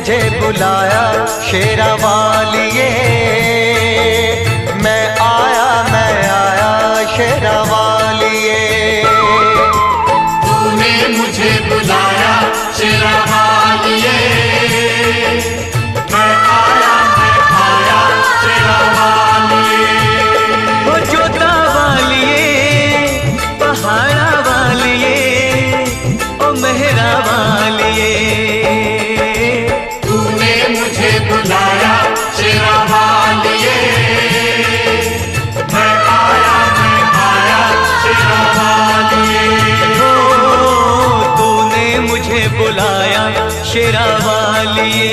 मुझे बुलाया शेरा वालिए, मैं आया शेरा वालिए। तूने मुझे बुलाया शेरा वालिए, मैं आया शेरा वालिए। ओ जोता वालिए, पहाड़ा वालिए, ओ मेहरा वालिए। तूने मुझे बुलाया शेरा वालिए, मैं आया शेरा वालिए। ओ तूने मुझे बुलाया शेरा वालिए।